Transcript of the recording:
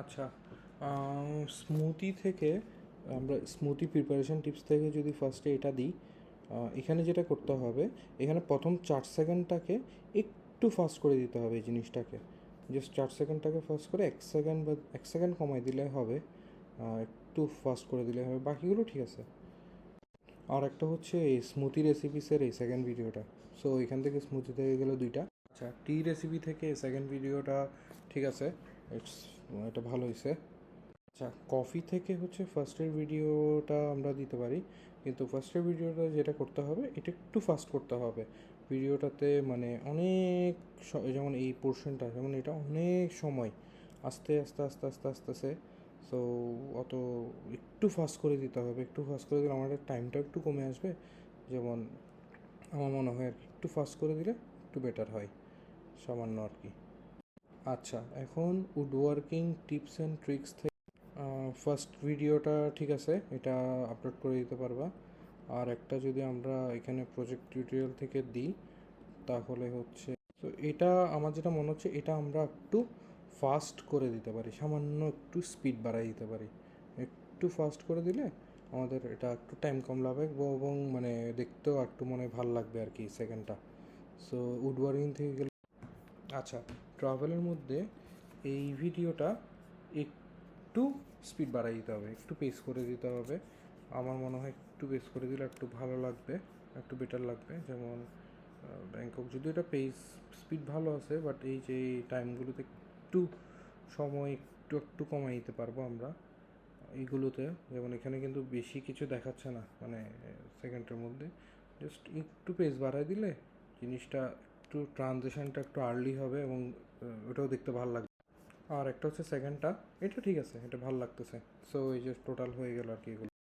আচ্ছা, স্মুদি থেকে আমরা স্মুদি প্রিপারেশন টিপস থেকে যদি ফার্স্টে এটা দিই, এখানে যেটা করতে হবে, এখানে প্রথম 4 সেকেন্ডটাকে একটু ফাস্ট করে দিতে হবে এই জিনিসটাকে। জাস্ট 4 সেকেন্ডটাকে ফাস্ট করে 1 সেকেন্ড বা 1 সেকেন্ড কমাই দিলে হবে, একটু ফাস্ট করে দিলে হবে, বাকিগুলো ঠিক আছে। আর একটা হচ্ছে এই স্মুদি রেসিপিসের এই সেকেন্ড ভিডিওটা, সো এখান থেকে স্মুদি থেকে গেলো দুইটা। আচ্ছা, টি রেসিপি থেকে সেকেন্ড ভিডিওটা ঠিক আছে, ইটস এটা ভালো হয়েছে। আচ্ছা, কফি থেকে হচ্ছে ফার্স্টের ভিডিওটা আমরা দিতে পারি, কিন্তু ফার্স্টের ভিডিওটা যেটা করতে হবে এটা একটু ফাস্ট করতে হবে ভিডিওটাতে, মানে অনেক যেমন এই পোর্শনটা, যেমন এটা অনেক সময় আস্তে আস্তে আস্তে আস্তে আস্তে আস্তে, সো অত একটু ফাস্ট করে দিতে হবে। একটু ফাস্ট করে দিলে আমাদের টাইমটা একটু কমে আসবে, যেমন আমার মনে হয় আর কি একটু ফাস্ট করে দিলে একটু বেটার হয়, সামান্য আর কি। আচ্ছা, এখন would working tips and tricks থেকে ফার্স্ট ভিডিওটা ঠিক আছে, এটা আপলোড করে দিতে পারবা। আর একটা যদি আমরা এখানে প্রজেক্ট টিউটোরিয়াল থেকে দিই, তাহলে হচ্ছে, তো এটা আমার যেটা মনে হচ্ছে এটা আমরা একটু ফাস্ট করে দিতে পারি, সামান্য একটু স্পিড বাড়াই দিতে পারি। একটু ফাস্ট করে দিলে আমাদের এটা একটু টাইম কম লাগবে এবং মানে দেখতেও একটু মনে ভাল লাগবে আর কি সেকেন্ডটা। সো উড ওয়ার্কিং থেকে গেলে, আচ্ছা, ট্রাভেলের মধ্যে এই ভিডিওটা একটু স্পিড বাড়াই দিতে হবে, একটু পেস করে দিতে হবে। আমার মনে হয় একটু পেস করে দিলে একটু ভালো লাগবে, একটু বেটার লাগবে। যেমন ব্যাংকক যদিও এটা পেস স্পিড ভালো আছে, বাট এই যে টাইমগুলোতে একটু সময় একটু একটু কমাই দিতে পারবো আমরা এইগুলোতে। যেমন এখানে কিন্তু বেশি কিছু দেখাচ্ছে না, মানে সেকেন্ডের মধ্যে জাস্ট একটু পেস বাড়াই দিলে জিনিসটা একটু ট্রানজেকশনটা একটু আর্লি হবে এবং ওটাও দেখতে ভালো লাগবে। আর একটা হচ্ছে সেকেন্ডটা, এটা ঠিক আছে, এটা ভালো লাগতেছে। সো এই যে টোটাল হয়ে গেল আর কি এগুলো।